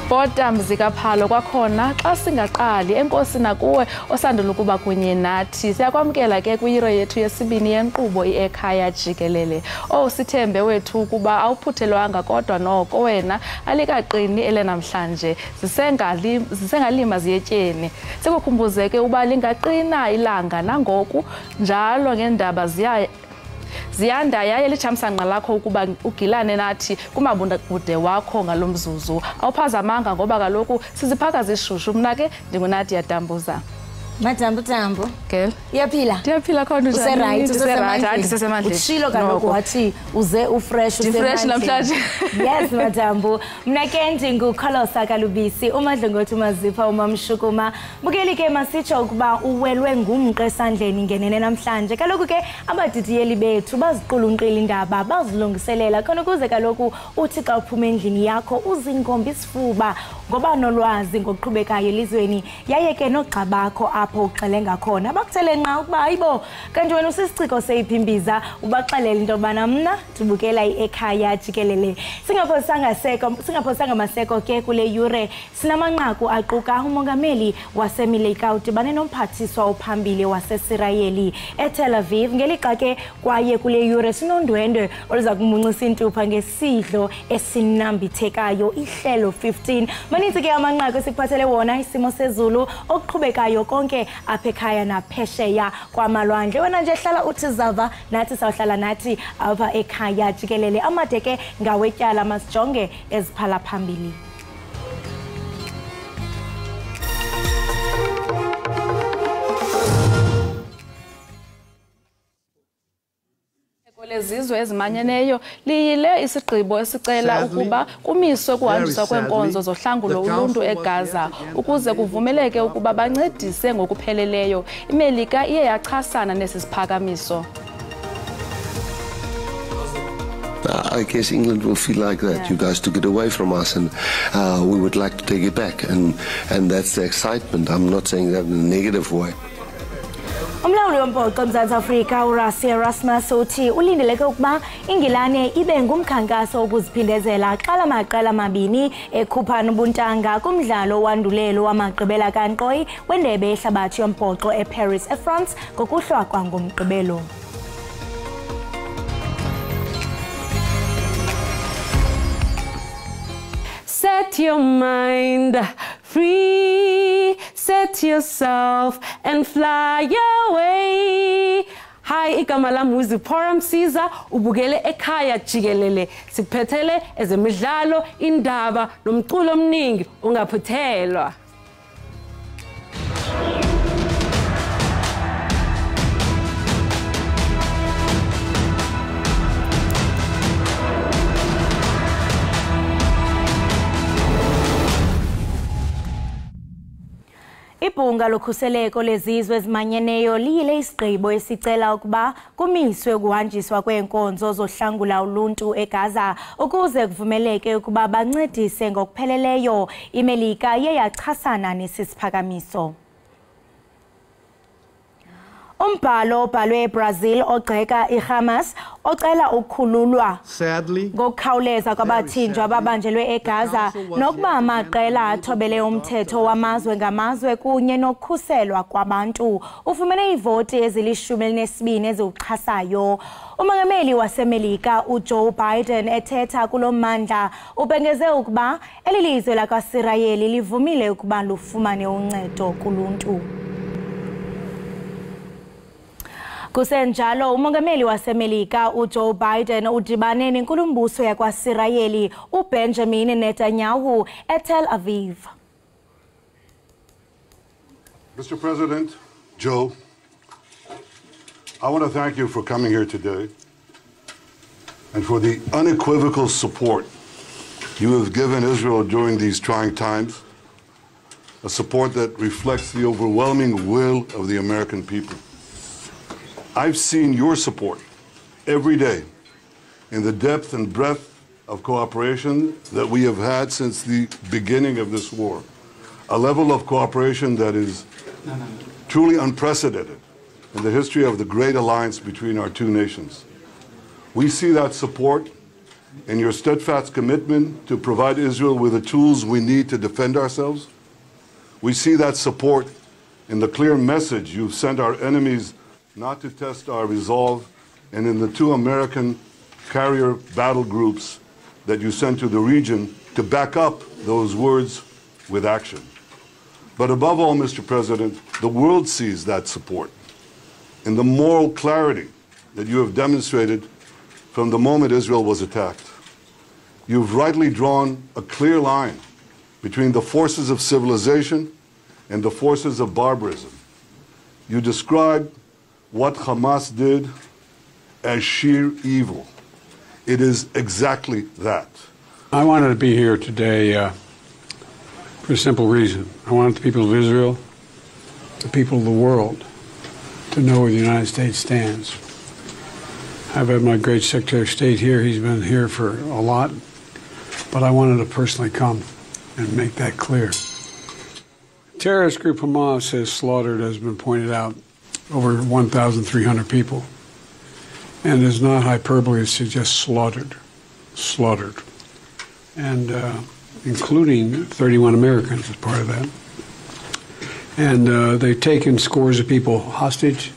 Bottom zikaphalo kwakhona xa singaqali enkosi nakuwe osandula ukuba kunye nathi siyakwamkela ke kwiyiro yethu yesibini yenkqubo iEkhaya Jikelele. Sithembe wethu ukuba awuphuthelwanga kodwa noko wena alikaqini elenamhlanje zisengalima ziyetyeni. Sikukhumbuze ke uba lingaqina ilanga nangoku njalo ngeendaba ziyanda yaye lichamsanqa lakho ukuba ugilane nathi kumabonakude wakho ngalomzuzu. Awuphazamanga ngoba kaloku siziphaka zishushu. Mna ke ndinguNadia Dambuza. Madambu. Girl. Iyaphila? Ndiyaphila khona njani? Usesemandleni. Utshilo kaloku wathi uze ufresh usemandleni. Namhlanje. Yes, Madambu. Mna ke ndinguKhalosa Kalubisi, uMadlongothi uMazipha uMamshukuma. Bukeli ke masitsho ukuba uwelwe ngumqe esandleni ngenene namhlanje. Kaloku ke abadidiyeli bethu baziqulunqile indaba, bazilungiselela khona ukuze kaloku uthi xa uphuma endlini yakho uzingombe isifuba ngoba nolwazi ngokuqhubekayo elizweni yaye ke nogxa bakho apho uxelenga khona bakuthele nqa ukuba hayibo kanti wena usisiciko seyiphimbiza ubaxelela into yobana mna ndibukela iEkhaya Jikelele. Singaphosanga maseko ke kule yure sinamanqaku aquka umongameli waseMelika udibane nomphathiswa ophambili waseSirayeli eTel Aviv ngelixa ke kwaye kule yure sinondwendwe oluza kumuncisa intupha ngesidlo esinambithekayo ihlelo 15. Maninzi ke amanqaku esikuphathele wona isimo sezulu okuqhubekayo konke apha ekhaya naphesheya kwamalwandle. Wena nje hlala uthi zava nathi sawuhlala nathi apha ekhaya Jikelele. Amade ke ngawetyala masijonge eziphala phambili. Lezizwe ezimanyeneyo liyile isigqibo esicela ukuba kumiswe kuhanjiswa kweenkonzo zohlangulo uluntu eGaza ukuze kuvumeleke ukuba bancedise ngokupheleleyo. iMelika iye yachasana nesi siphakamiso. I guess England will feel like that. Yeah. You guys took it away from us and we would like to take it back. And that's the excitement. I'm not saying that in a negative way. Umlawuli wombhoxo eMzantsi Afrika uRassie Erasmus uthi ulindeleke ukuba iNgilane ibe ngumkhankaso wokuziphindezela xa la maqela amabini ekhuphana ubuntanga kumdlalo wandulelo wamagqibela kankqoyi wendebe yehlabathi yombhoxo eParis eFrance ngokuhlwakwa ngomgqibelo. Set your mind free, set yourself and fly away. Hi, igama lami uZipora Msiza, ubukele Ekhaya Jikelele. Sikuphethele ezemidlalo, indaba nomculo omningi ungaphuthelwa. Ibhunga lokhuseleko lezizwe ezimanyeneyo liyile isigqibo esicela ukuba kumiswe ukuhanjiswa kweenkonzo zohlangula uluntu eGaza ukuze kuvumeleke ukuba bancedise ngokupheleleyo. iMelika iye yachasana nesi siphakamiso. Umbhalo obhalwe eBrazil ogxeka iHamas ocela ukukhululwa ngokukhawuleza kwabathinjwa ababanjelwe eGaza nokuba amaqela athobele umthetho wamazwe ngamazwe kunye nokukhuselwa kwabantu ufumene ivoti ezili-12 eziwuxhasayo. Umongameli waseMelika uJoe Biden ethetha kulo mmandla ubhengeze ukuba eli lizwe lakwaSirayeli livumile ukuba lufumane uncedo kuluntu. Kusenjalo umongameli waseMelika uJoe Biden udibane nenkulumbuso yakwaSirayeli uBenjamin Netanyahu eTel Aviv. Mr. President, Joe, I want to thank you for coming here today and for the unequivocal support you have given Israel during these trying times, a support that reflects the overwhelming will of the American people. I've seen your support every day in the depth and breadth of cooperation that we have had since the beginning of this war, a level of cooperation that is truly unprecedented in the history of the great alliance between our two nations. We see that support and your steadfast commitment to provide Israel with the tools we need to defend ourselves. We see that support in the clear message you've sent our enemies not to test our resolve, and in the 2 American carrier battle groups that you sent to the region to back up those words with action. But above all, Mr. President, the world sees that support in the moral clarity that you have demonstrated from the moment Israel was attacked. You've rightly drawn a clear line between the forces of civilization and the forces of barbarism. You described what Hamas did as sheer evil. It is exactly that. I wanted to be here today for a simple reason. I wanted the people of Israel, the people of the world, to know where the United States stands. I've had my great Secretary of State here. He's been here for a lot, but I wanted to personally come and make that clear. Terrorist group Hamas has slaughtered, as has been pointed out, over 1,300 people. And it's not hyperbole to suggest slaughtered, and including 31 Americans as part of that. And they've taken scores of people hostage,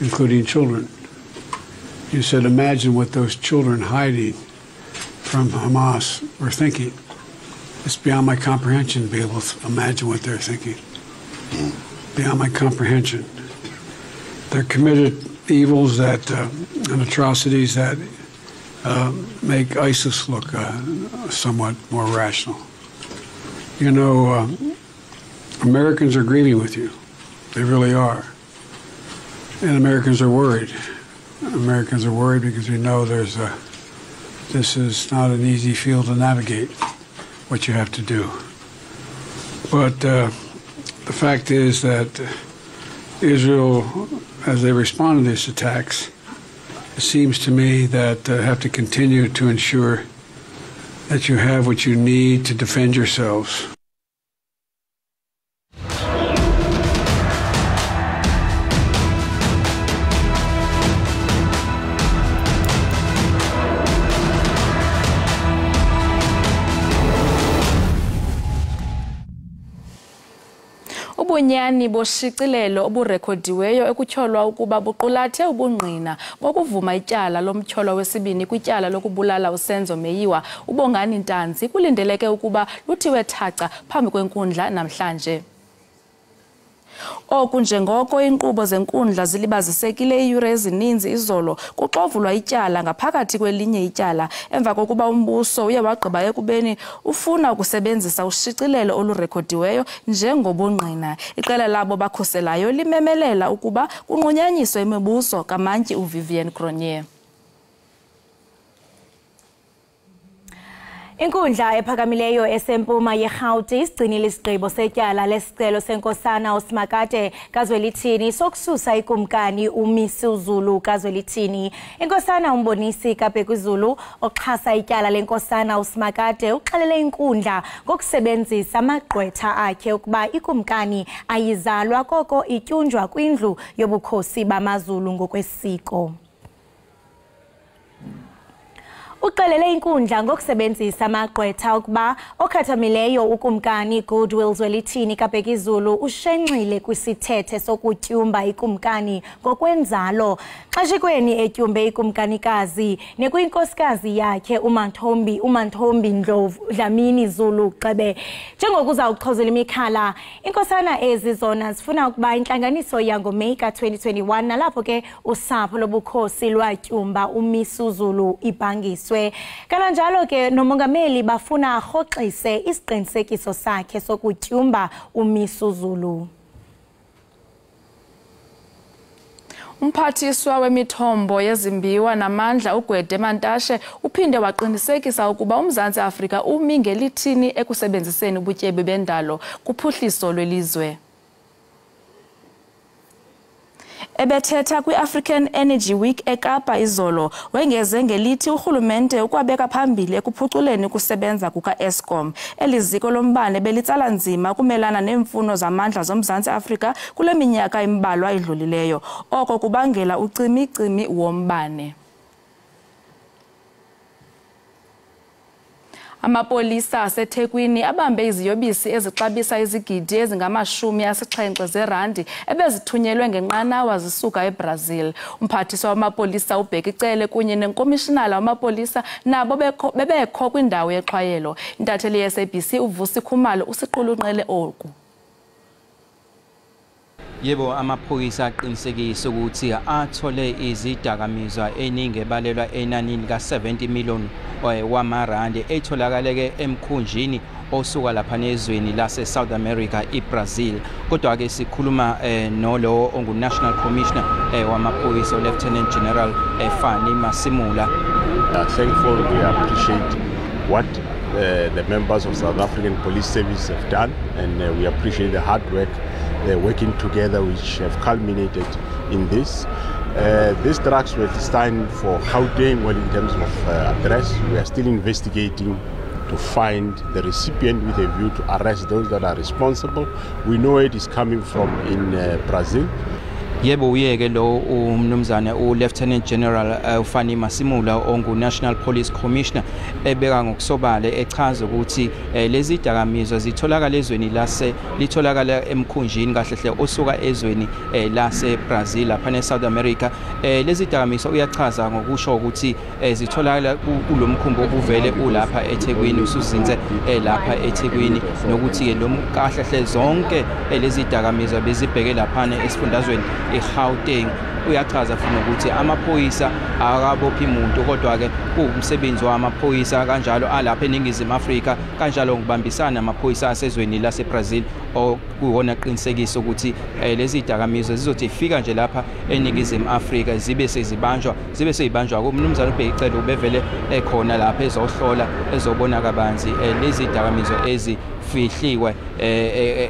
including children. You said, imagine what those children hiding from Hamas were thinking. It's beyond my comprehension to be able to imagine what they're thinking. Beyond my comprehension. They're committed evils that and atrocities that make ISIS look somewhat more rational. You know, Americans are grieving with you. They really are. And Americans are worried. Americans are worried because we know this is not an easy field to navigate, what you have to do. But the fact is that Israel, as they respond to these attacks, it seems to me that have to continue to ensure that you have what you need to defend yourselves. Ubunyani boshicilelo oburekhodiweyo ekutyholwa ukuba buqulathe ubungqina bokuvuma ityala lomtyholwa wesibini kwityala lokubulala uSenzo Meyiwa uBongani Ntanzi kulindeleke ukuba luthiwe thaca phambi kwenkundla namhlanje. Oku njengoko inkqubo zenkundla zilibazisekile iiyure ezininzi izolo kuxovulwa ityala ngaphakathi kwelinye ityala emva kokuba umbuso uye wagqiba ekubeni ufuna ukusebenzisa ushicilelo olurekhodiweyo njengobungqina. Iqela labo bakhuselayo limemelela ukuba kunqunyanyiswe imibuso kamantyi uVivian Gronier. Inkundla ephakamileyo esempuma yeGauteng isigcinile isigqibo setyala lesicelo senkosana uSmakate kaZwelithini sokususa ikumkani uMisuzulu kaZwelithini. Inkosana umbonisi kaBhekuzulu oxhasa ityala lenkosana uSmakate uxelele inkundla ngokusebenzisa amagqwetha akhe ukuba ikumkani ayizalwa koko ityunjwa kwindlu yobukhosi bamaZulu ngokwesiko. Uxelele inkundla ngokusebenzisa amagqwetha ukuba okhathamileyo ukumkani Goodwill Zwelithini kaBhekuzulu ushenxile kwisithethe sokutyumba ikumkani ngokwenzalo xeshikweni etyumbe ikumkanikazi nekwinkosikazi yakhe uManthombi Dlamini Zulu Xebe. Njengokuza ukuxhozela imikhala, inkosana ezi zona zifuna ukuba intlanganiso yangoMeyi ka-2021 nalapho ke usapho lobukhosi lwatyumba uMisuzulu ibhangiswe. Kananjalo ke nomongameli bafuna arhoxise isiqinisekiso sakhe sokutyumba uMisuzulu. Umphathiswa wemithombo yezimbiwa namandla uGwede Mantashe uphinde waqinisekisa ukuba uMzantsi Afrika umi ngelithini ekusebenziseni ubutyebi bendalo kuphuhliso lwelizwe. Ebethetha kwi-African Energy Week eKapa izolo wengeze ngelithi urhulumente ukwabeka phambili ekuphuculeni ukusebenza kuka-Eskom. Eliziko lombane belitsala nzima kumelana neemfuno zamandla zoMzantsi Afrika kule minyaka imbalwa idlulileyo. Oko kubangela ucimicimi wombane. Amapolisa aseThekwini abambe iziyobisi ezixabisa izigidi ezingama-70 zeerandi ebezithunyelwe ngenqanawa zisuka eBrazil. Umphathiswa wamapolisa uBhekicele kunye nenkomishinala wamapolisa nabo bebekho kwindawo yexhwayelo. Intatheli ye-SABC uVusi Khumalo usiqulunqele oku. Yebo, amaphoyisa aqinisekisa ukuthi athole izidakamizwa eningi ebalelwa enanini ka-70 million wamarandi etholakale emkhunjini osuka lapha nezweni lase South America iBrazil. Kodwa ke sikhuluma nolo ongu-National Commissioner wamaphoyisa Lieutenant General Fani Masimula. Thankful, we appreciate what the members of South African Police Service have done, and we appreciate the hard work working together which have culminated in this. These drugs were destined for Gauteng. Well, in terms of address, we are still investigating to find the recipient with a view to arrest those that are responsible. We know it is coming from in Brazil. Yebo, uyeke lo umnumzane Lieutenant General Fani Masimula ongu-National Police Commissioner ebeka ngokusobala echaza ukuthi lezi dakamizwa zitholakala ezweni litholakala emkhunjini kahle osuka ezweni lase Brazil lapha ne-South America. Lezi dakamizwa uyachaza ngokusho ukuthi zitholakala kulomkhumbi obuvele ulapha eThekwini, usuzinze lapha eThekwini, nokuthi ke lo kahle zonke lezi dakamizwa bezibheke lapha esifundazweni eGauteng. Uyachaza futhi ukuthi amaphoyisa akabophi umuntu, kodwa ke kuwumsebenzi wamaphoyisa kanjalo alapha eNingizimu Afrika kanjalo ngibambisana namaphoyisa asezweni laseBrazil okuwona qinisekisa ukuthi lezi dakamizwa zizothi ifika nje lapha eNingizimu Afrika zibe sezibanjwa kumnumzana uBhekicele ubevele ekhona lapha ezohlola ezobona kabanzi lezi dakamizwa fihliwe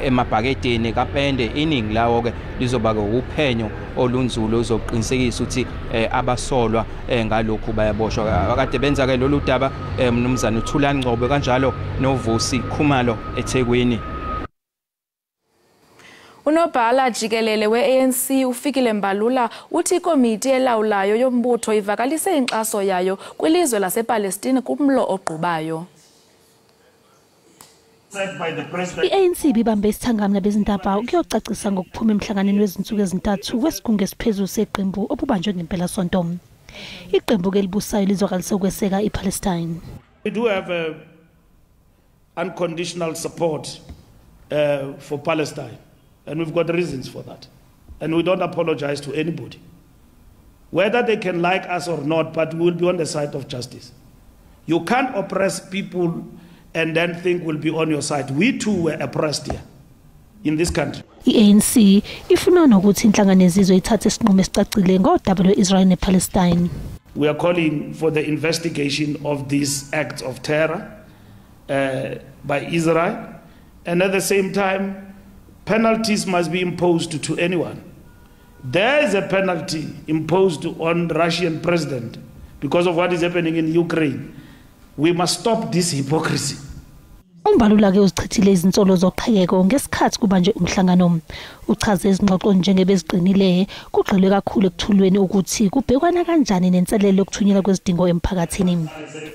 emabhakedeni kaPende. Iningi lawo ke lizoba uphenyo olunzulu ozoqinisekisa ukuthi abasolwa ngalokhu bayaboshwa. Akade benza ke lolu daba mnumzana uThulani Ngcobo kanjalo noVusi Khumalo eThekwini. Unobhala Jikelele we-ANC ufikile Mbalula uthi ikomiti elawulayo yombutho ivakalise inkxaso yayo kwilizwe lasePalestine kumlo ogqubayo. I-ANC bibambe isithangami nabezindaba ukuyocacisa ngokuphuma emhlanganweni wezinsuku ezintathu wesigungu esiphezulu seqembu obubanjwe ngempelasonto. Iqembu ke libusayo lizokalisa ukweseka iPalestine. We do have unconditional support for Palestine, and we've got reasons for that. And we don't apologize to anybody, whether they can like us or not, but we will be on the side of justice. You can't oppress people and then think we'll be on your side. We too were oppressed here in this country. I-ANC ifuna nokuthi inhlangano yezizwe ithathe isinqumo esicacile ngodaba lwe-Israel nePalestine. We are calling for the investigation of these acts of terror by Israel, and at the same time penalties must be imposed to anyone. There is a penalty imposed on the Russian president because of what is happening in Ukraine. We must stop this hypocrisy. Umbalula ke uzichithile izinsolo zoqhekeko ngesikhathi kubanjwe umhlangano. Uchaze izingxoxo njengebeziqinile kugxilwe kakhulu ekuthulweni ukuthi kubhekwana kanjani nenselelo yokuthunyelwa kwezidingo emphakathini.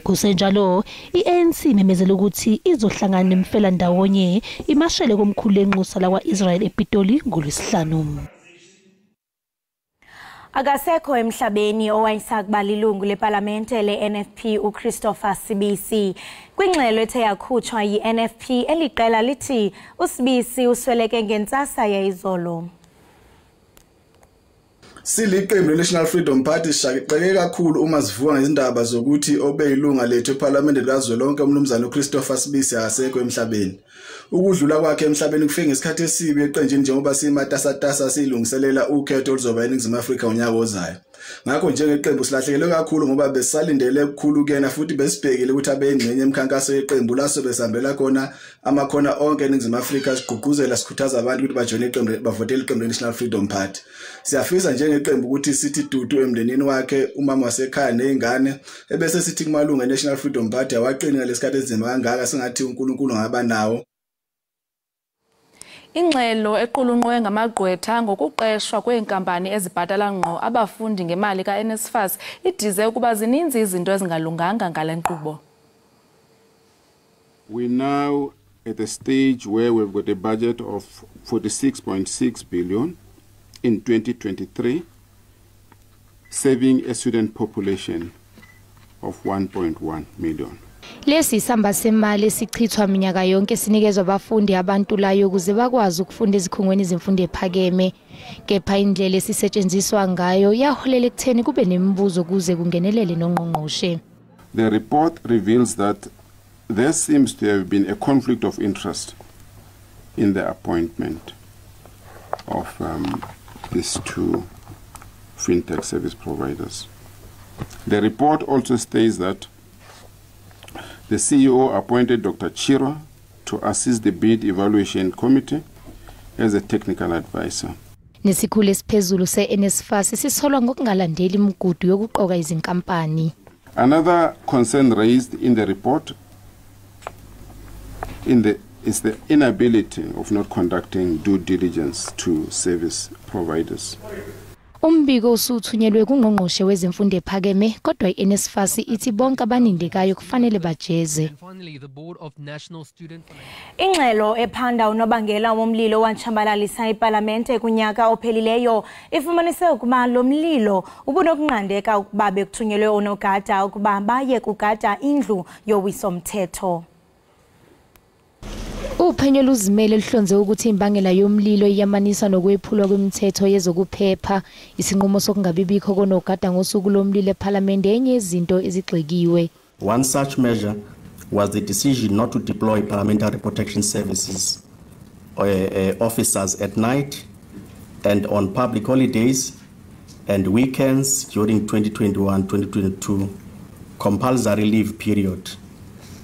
Kusenjalo, i-ANC imemezela ukuthi izohlangana nemfela ndawonye imashele komkhulu lenxusa lakwa-Israel ePitoli ngoLwesihlanu. Akasekho emhlabeni owayesakuba lilungu leParlamente le-NFP uChristopher CBC. Kwingxelo ethe yakhutshwa yi-NFP eliqela lithi uCBC usweleke ngentsasa yayizolo. Siliqembu le-National Freedom Party sishaqeke kakhulu uma sivuka ngezindaba zokuthi obeyilunga lethu eParlamente likazwelonke umnumzana uChristopher CBC akasekho emhlabeni. Ukudlula kwakhe emhlabeni kufike ngesikhathi esibi eqenjini njengoba simatasatasa silungiselela ukhetho oluzoba eNingizimu Afrika unyaka ozayo. Ngakho njengeqembu silahlekelwe kakhulu ngoba besalindele ukukhulu kuyena futhi besibhekile ukuthi abe ingcenye emkhankaso yeqembu laso besihambela khona amakhona onke eNingizimu Afrika sigqugquzela sikhuthaza abantu ukuthi bajoine iqembu bavotele iqembu le-National Freedom Party. Siyafisa njengeqembu ukuthi sithi dudu emndenini wakhe umama wasekhaya nezingane ebese sithi kumalunga e-National Freedom Party awaqini ngalesikhathi ezinzima kangaka singathi uNkulunkulu ngaba nawo. Ingxelo equlunqwe ngamagqwetha ngokuqeshwa kweenkampani ezibhatala ngqo abafundi ngemali kaNSFAS idize ukuba zininzi izinto ezingalunganga ngale nkqubo. We're now at a stage where we've got a budget of 46.6 billion in 2023, serving a student population of 1.1 million. Lesi isamba semali esichithwa minyaka yonke sinikezwa abafundi abantulayo ukuze bakwazi ukufunda ezikhungweni zemfundo ephakeme. Kepha indlela esisetshenziswa ngayo yaholela ekutheni kube nemibuzo kuze kungenelele nongqongqoshe. The report reveals that there seems to have been a conflict of interest in the appointment of these two fintech service providers. The report also states that the CEO appointed Dr. Chira to assist the bid evaluation committee as a technical advisor. Nesikhulu esiphezulu se-NSFAS sisolwa ngokungalandeli imigudu yokuqoka izinkampani. Another concern raised in the report is the inability of not conducting due diligence to service providers. Umbiko usuthunyelwe kungqongqoshe wezemfundo ephakeme kodwa iNSFAS ithi bonke abanindekayo kufanele bajeze. Ingxelo ephanda unobangela womlilo watshabalalisa iParlamente kunyaka ophelileyo ifumanise ukuba lo mlilo ubunokunqandeka ukuba bekuthunyelwe onogada ukuba baye kugada indlu yowiso-mthetho. Uphenyo luzimele lihlonze ukuthi imbangela yomlilo iyamanisa nokwephulwa kwemithetho yezokuphepha. Isinqumo sokungabibikho konogada ngosuku lomlilo eParliament enye izinto ezigxikiwe. One such measure was the decision not to deploy parliamentary protection services officers at night and on public holidays and weekends during 2021-2022 compulsory leave period,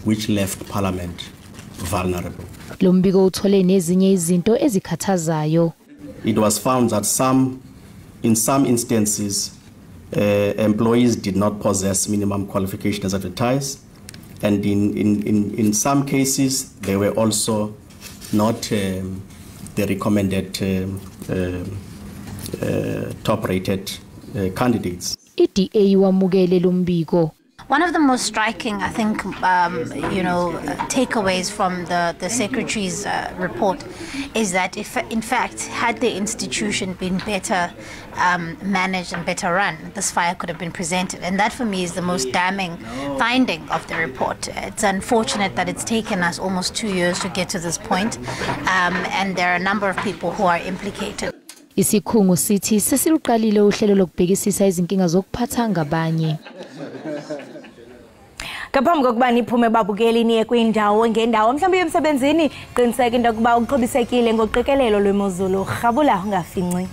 which left Parliament vulnerable. Lombiko uthole nezinye izinto ezikhathazayo. It was found that in some instances, employees did not possess minimum qualification as advertised, and in some cases, they were also not the recommended top-rated candidates. IDA wamukele lombiko. One of the most striking, I think, takeaways from the Secretary's report is that, in fact, had the institution been better managed and better run, this fire could have been prevented. And that, for me, is the most damning finding of the report. It's unfortunate that it's taken us almost 2 years to get to this point, and there are a number of people who are implicated. Isikhungo sithi sesiluqalile uhlelo lokubhekisisa izinkinga zokuphatha ngabanye. Ngaphambi kokuba niphume babukeli niye kwindawo ngendawo mhlawumbe emsebenzini qiniseka into yokuba uqhubisekile ngoqikelelo lwemozulu rhabula ungafinci.